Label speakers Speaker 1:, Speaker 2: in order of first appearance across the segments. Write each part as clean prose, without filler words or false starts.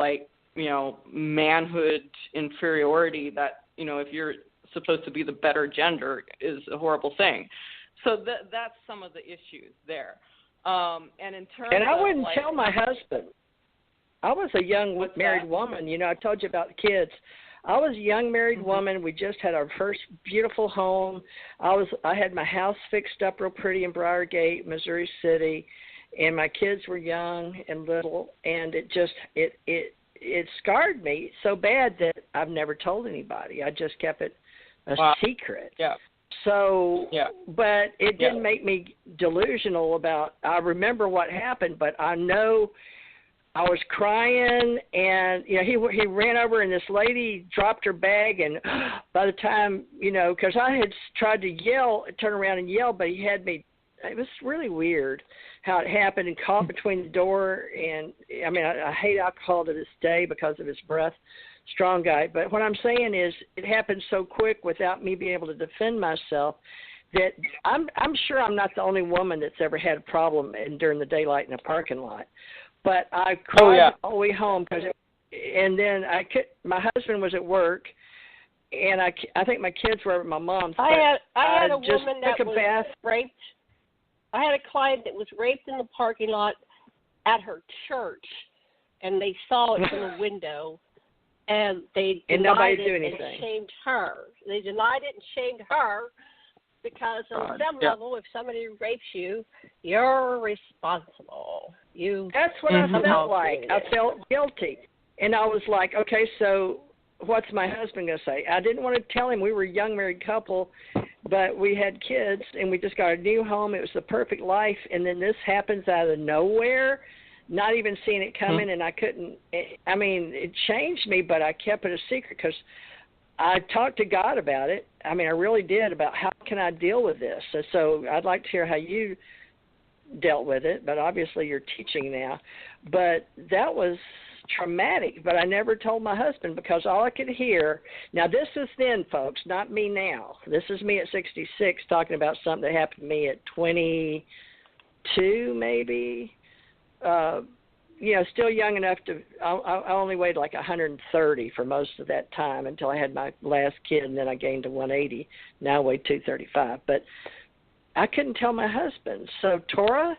Speaker 1: like, manhood inferiority that, if you're supposed to be the better gender is a horrible thing. So that's some of the issues there. And in terms
Speaker 2: I wouldn't
Speaker 1: of, like,
Speaker 2: tell my husband. I was a young married woman. I told you about the kids. I was a young married woman. We just had our first beautiful home. I had my house fixed up real pretty in Briargate, Missouri City, and my kids were young and little, and it scarred me so bad that I've never told anybody. I just kept it a secret.
Speaker 1: Yeah.
Speaker 2: So, but it didn't make me delusional about. I remember what happened, but I know. I was crying, and he ran over, and this lady dropped her bag, and by the time because I had tried to turn around and yell, but he had me. It was really weird how it happened, and caught between the door, and I hate alcohol to this day because of his breath. Strong guy, but what I'm saying is it happened so quick without me being able to defend myself that I'm sure I'm not the only woman that's ever had a problem during the daylight in a parking lot. But I cried all the way home and then my husband was at work, and I think my kids were at my mom's.
Speaker 3: I had a woman that was raped. I had a client that was raped in the parking lot at her church, and they saw it from the window, and they denied it and shamed her. They denied it and shamed her. Because on some level, if somebody rapes you, you're responsible.
Speaker 2: That's what I felt like. I felt guilty. And I was like, okay, so what's my husband going to say? I didn't want to tell him. We were a young married couple, but we had kids, and we just got a new home. It was the perfect life. And then this happens out of nowhere, not even seeing it coming, and I couldn't. It changed me, but I kept it a secret because I talked to God about it. I really did, about how can I deal with this. So I'd like to hear how you dealt with it, but obviously you're teaching now. But that was traumatic, but I never told my husband because all I could hear, now this is then, folks, not me now. This is me at 66 talking about something that happened to me at 22 maybe. Still young enough to, I only weighed like 130 for most of that time until I had my last kid, and then I gained to 180. Now I weigh 235. But I couldn't tell my husband. So, Torah,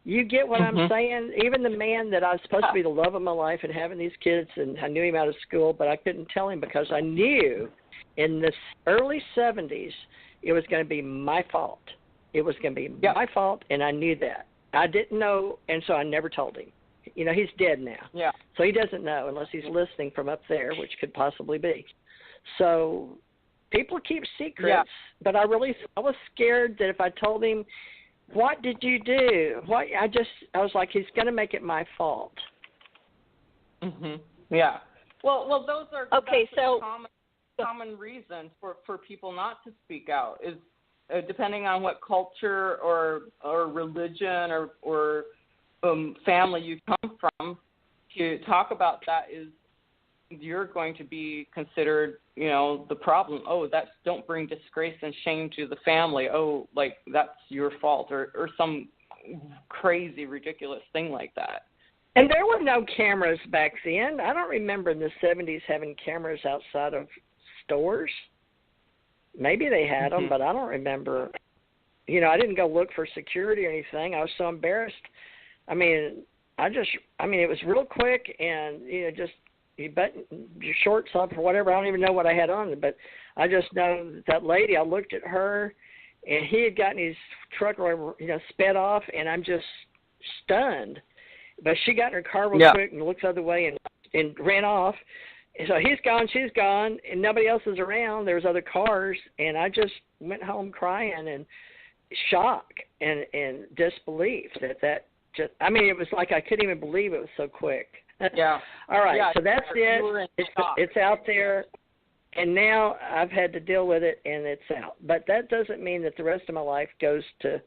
Speaker 2: you get what I'm saying? Even the man that I was supposed to be the love of my life and having these kids, and I knew him out of school, but I couldn't tell him because I knew in the early 70s it was going to be my fault. It was going to be my fault, and I knew that. I didn't know, and so I never told him. He's dead now. Yeah. So he doesn't know unless he's listening from up there, which could possibly be. So people keep secrets, but I was scared that if I told him, what did you do? I was like, he's going to make it my fault.
Speaker 1: Yeah. Well, those are common reasons for people not to speak out is depending on what culture or religion or family you come from. To talk about that is you're going to be considered, the problem. Oh, don't bring disgrace and shame to the family. Oh, like that's your fault or some crazy, ridiculous thing like that.
Speaker 2: And there were no cameras back then. I don't remember in the 70s having cameras outside of stores. Maybe they had them, but I don't remember. I didn't go look for security or anything. I was so embarrassed. It was real quick, and just you button your shorts up or whatever. I don't even know what I had on, but I just know that lady. I looked at her, and he had gotten his truck or whatever, sped off, and I'm just stunned. But she got in her car real quick and looked the other way and ran off. And so he's gone, she's gone, and nobody else is around. There was other cars, and I just went home crying and shock and disbelief that just, it was like I couldn't even believe it was so quick.
Speaker 1: Yeah.
Speaker 2: All right, so that's it. It's out there, and now I've had to deal with it, and it's out. But that doesn't mean that the rest of my life goes to,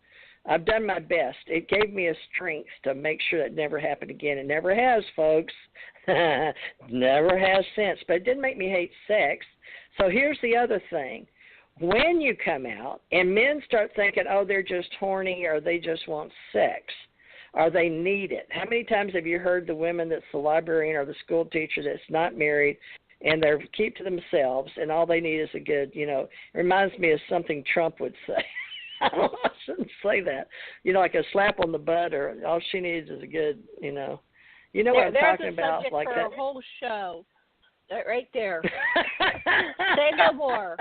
Speaker 2: I've done my best. It gave me a strength to make sure that never happened again. It never has, folks. Never has since. But it didn't make me hate sex. So here's the other thing. When you come out and men start thinking, oh, they're just horny or they just want sex, or they need it. How many times have you heard the women that's the librarian or the school teacher that's not married and they're keep to themselves and all they need is a good, it reminds me of something Trump would say. I shouldn't say that. Like a slap on the butt, or all she needs is a good, what I'm talking about, like
Speaker 3: for
Speaker 2: that.
Speaker 3: A whole show, right there. Say no more.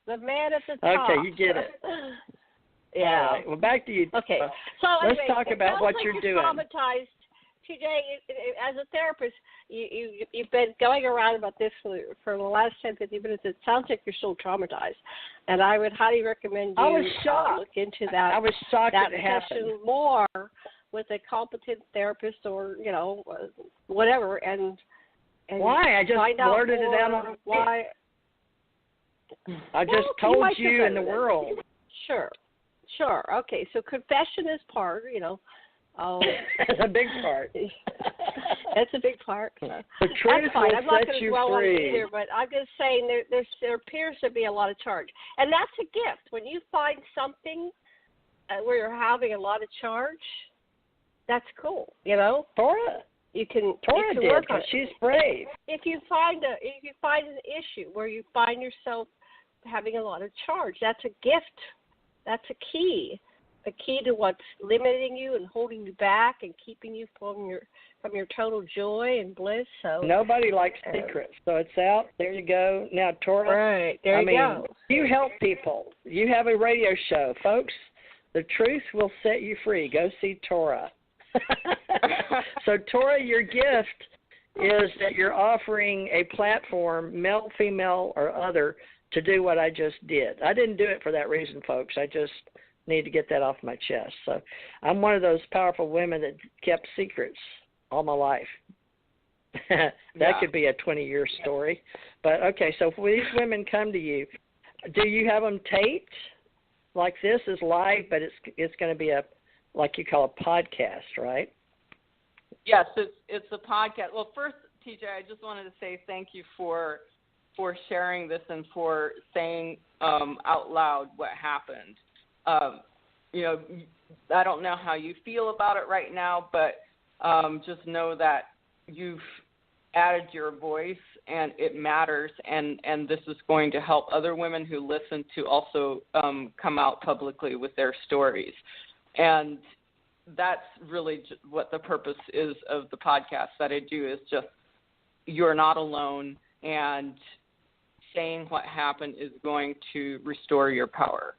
Speaker 3: The man at the top.
Speaker 2: Okay, you get it.
Speaker 3: Yeah.
Speaker 2: All right. Well, back to you.
Speaker 3: Okay. So
Speaker 2: let's talk about what you're doing.
Speaker 3: Traumatized. TJ, as a therapist, you've been going around about this for the last 10, 15 minutes. It sounds like you're still traumatized. And I would highly recommend you look into that.
Speaker 2: I was shocked
Speaker 3: that
Speaker 2: it happened.
Speaker 3: more with a competent therapist or, whatever. And
Speaker 2: why? I just blurted it out on
Speaker 3: why.
Speaker 2: I just told you in the world.
Speaker 3: Sure. Okay. So confession is part,
Speaker 2: That's a big part.
Speaker 3: It's a big part.
Speaker 2: The truth
Speaker 3: That's fine.
Speaker 2: will
Speaker 3: I'm not
Speaker 2: set
Speaker 3: going to
Speaker 2: you
Speaker 3: dwell on it
Speaker 2: free.
Speaker 3: either, but I'm just saying there appears to be a lot of charge. And that's a gift. When you find something where you're having a lot of charge, that's cool,
Speaker 2: Torah.
Speaker 3: You can
Speaker 2: did,
Speaker 3: work on it.
Speaker 2: She's brave.
Speaker 3: If you find an issue where you find yourself having a lot of charge, that's a gift. That's a key to what's limiting you and holding you back and keeping you from your total joy and bliss. So
Speaker 2: nobody likes secrets, so it's out. There you go. Now, Torah.
Speaker 3: Right there, go.
Speaker 2: You help people. You have a radio show, folks. The truth will set you free. Go see Torah. So, Torah, your gift is that you're offering a platform, male, female, or other, to do what I just did. I didn't do it for that reason, folks. I just need to get that off my chest. So I'm one of those powerful women that kept secrets all my life. That could be a 20-year story. But, okay, so when these women come to you, do you have them taped? Like this is live, but it's going to be like you call a podcast, right?
Speaker 1: Yes, it's a podcast. Well, first, TJ, I just wanted to say thank you for sharing this and for saying out loud what happened. I don't know how you feel about it right now, but just know that you've added your voice and it matters, and this is going to help other women who listen to also come out publicly with their stories. And that's really what the purpose is of the podcast that I do, is just you're not alone, and saying what happened is going to restore your power.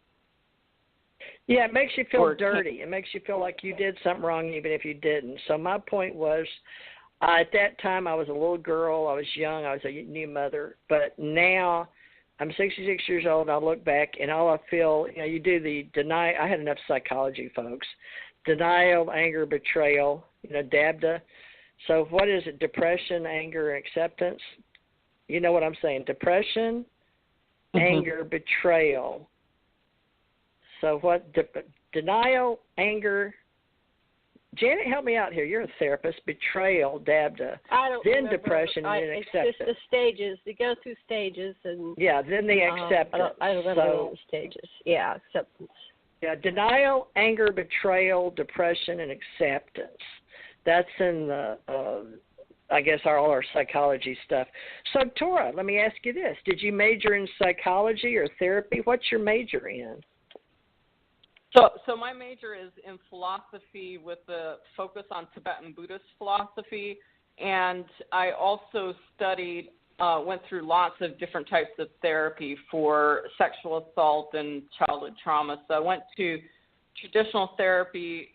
Speaker 2: Yeah, it makes you feel dirty. It makes you feel like you did something wrong even if you didn't. So my point was, at that time I was a little girl. I was young. I was a new mother. But now I'm 66 years old, and I look back, and all I feel, you do the deny. I had enough psychology, folks. Denial, anger, betrayal, DABDA. So what is it? Depression, anger, and acceptance. You know what I'm saying? Depression, anger, betrayal. So what? Denial, anger. Janet, help me out here. You're a therapist. Betrayal, DABDA. Then remember. Depression, and then acceptance.
Speaker 3: It's just the stages. You go through stages, and
Speaker 2: then the acceptance.
Speaker 3: I don't remember all the stages. Yeah, acceptance.
Speaker 2: Yeah, denial, anger, betrayal, depression, and acceptance. That's in the, I guess, all our psychology stuff. So, Torah, let me ask you this. Did you major in psychology or therapy? What's your major in?
Speaker 1: So my major is in philosophy with a focus on Tibetan Buddhist philosophy, and I also studied, went through lots of different types of therapy for sexual assault and childhood trauma. So I went to traditional therapy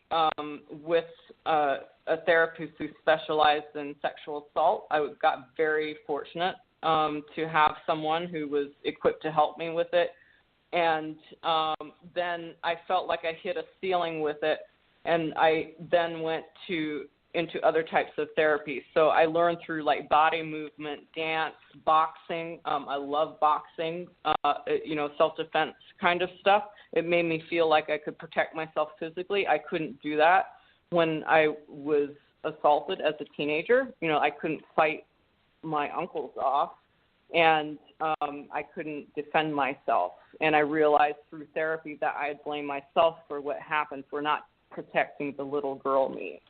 Speaker 1: with a therapist who specialized in sexual assault. I got very fortunate to have someone who was equipped to help me with it. And then I felt like I hit a ceiling with it, and I then went into other types of therapy. So I learned through like body movement, dance, boxing. I love boxing, self-defense kind of stuff. It made me feel like I could protect myself physically. I couldn't do that when I was assaulted as a teenager. I couldn't fight my uncles off, and I couldn't defend myself. And I realized through therapy that I had blamed myself for what happened, for not protecting the little girl me,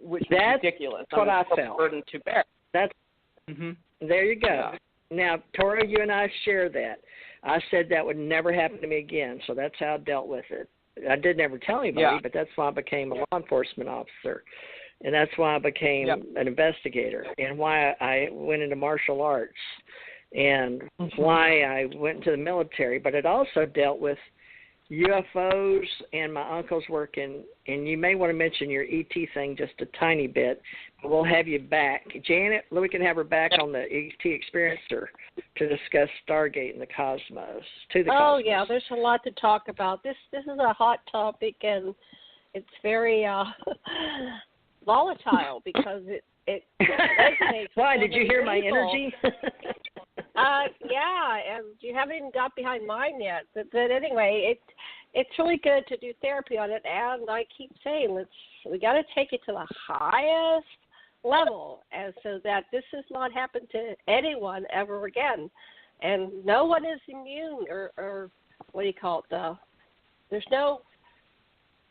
Speaker 1: which is ridiculous.
Speaker 2: That's what I felt.
Speaker 1: Burden to bear.
Speaker 2: That's There you go.
Speaker 1: Yeah.
Speaker 2: Now, Torah, you and I share that. I said that would never happen to me again, so that's how I dealt with it. I did never tell anybody, but that's why I became a law enforcement officer, and that's why I became an investigator, and why I went into martial arts, and why I went into the military. But it also dealt with UFOs and my uncle's work, and you may want to mention your ET thing just a tiny bit, but we'll have you back. Janet, we can have her back on the ET Experiencer to discuss Stargate and the cosmos.
Speaker 3: Oh, yeah, there's a lot to talk about. This is a hot topic, and it's very volatile because it resonates.
Speaker 2: Why, did you hear my energy?
Speaker 3: Yeah, and you haven't even got behind mine yet. But anyway, it's really good to do therapy on it, and I keep saying we got to take it to the highest level, and so that this has not happened to anyone ever again, and no one is immune, or what do you call it? There's no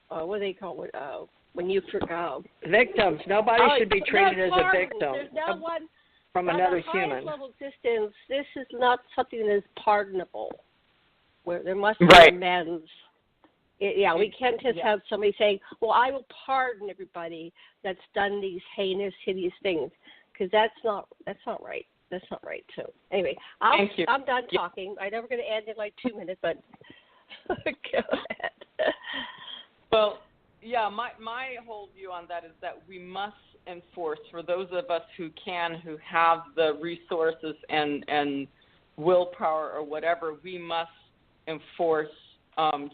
Speaker 3: what do they call it? When you
Speaker 2: victims. Nobody should be treated as a victim.
Speaker 3: There's no one.
Speaker 2: From another human.
Speaker 3: On the highest level existence, this is not something that is pardonable, where there must be amends. We can't just have somebody saying, well, I will pardon everybody that's done these heinous, hideous things, because that's not right. That's not right, too. Anyway, I'm done talking. I'm never going to end in like 2 minutes, but go ahead.
Speaker 1: Well, yeah, my whole view on that is that we must enforce, for those of us who have the resources and willpower or whatever, we must enforce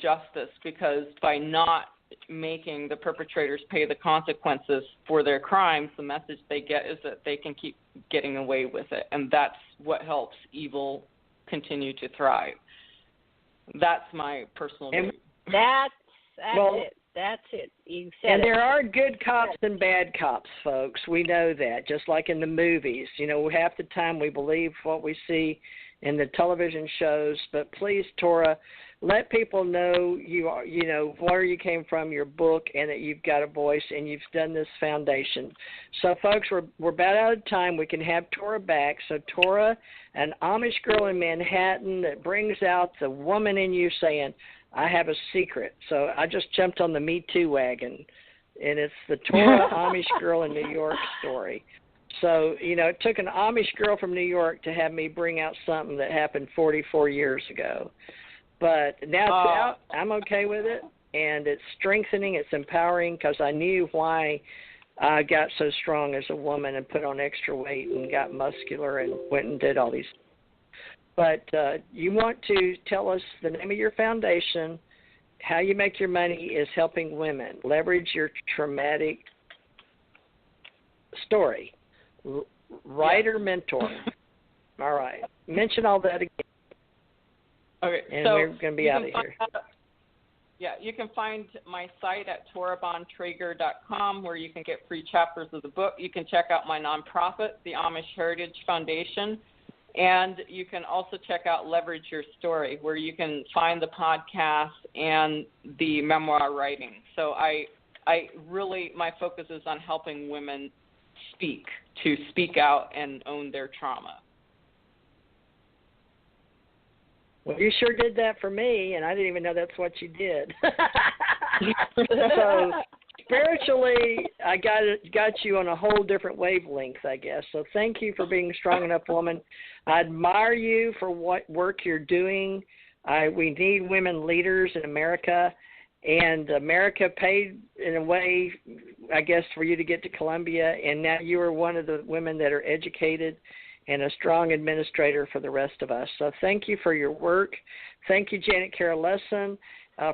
Speaker 1: justice, because by not making the perpetrators pay the consequences for their crimes, the message they get is that they can keep getting away with it, and that's what helps evil continue to thrive. That's my personal view.
Speaker 3: That's it. That's it. You said
Speaker 2: and there are good cops and bad cops, folks. We know that, just like in the movies. Half the time we believe what we see in the television shows. But please, Torah, let people know where you came from, your book, and that you've got a voice and you've done this foundation. So, folks, we're about out of time. We can have Torah back. So, Torah, an Amish girl in Manhattan that brings out the woman in you saying, I have a secret. So I just jumped on the Me Too wagon, and it's the Torah Amish girl in New York story. So, it took an Amish girl from New York to have me bring out something that happened 44 years ago. But now it's out. I'm okay with it, and it's strengthening, it's empowering, because I knew why I got so strong as a woman and put on extra weight and got muscular and went and did all these things. But you want to tell us the name of your foundation. How you make your money is helping women. Leverage your traumatic story. Writer mentor. All right. Mention all that again.
Speaker 1: Okay.
Speaker 2: And
Speaker 1: so
Speaker 2: we're going to be out of here.
Speaker 1: You can find my site at torahbontrager.com, where you can get free chapters of the book. You can check out my nonprofit, the Amish Heritage Foundation. And you can also check out Leverage Your Story, where you can find the podcast and the memoir writing. So I really, my focus is on helping women speak out and own their trauma.
Speaker 2: Well, you sure did that for me, and I didn't even know that's what you did. So spiritually, I got you on a whole different wavelength, I guess. So thank you for being a strong enough woman. I admire you for what work you're doing. We need women leaders in America, and America paid in a way, I guess, for you to get to Columbia, and now you are one of the women that are educated and a strong administrator for the rest of us. So thank you for your work. Thank you, Janet Kara Lessin,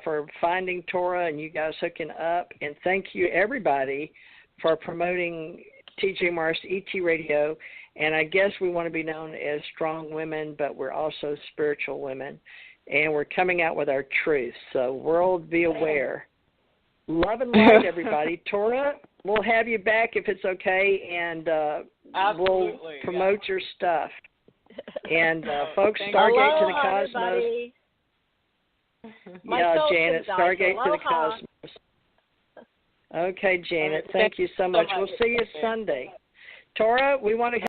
Speaker 2: for finding Torah and you guys hooking up. And thank you, everybody, for promoting TJ Morris ET Radio. And I guess we want to be known as strong women, but we're also spiritual women. And we're coming out with our truth. So world, be aware. Love and light, everybody. Torah, we'll have you back if it's okay, and we'll promote your stuff. And folks, Stargate to the Cosmos.
Speaker 3: Everybody.
Speaker 2: Yeah, Janet, Stargate to the Cosmos. Okay, Janet. Thank you so much. We'll see you Sunday. Torah, we want to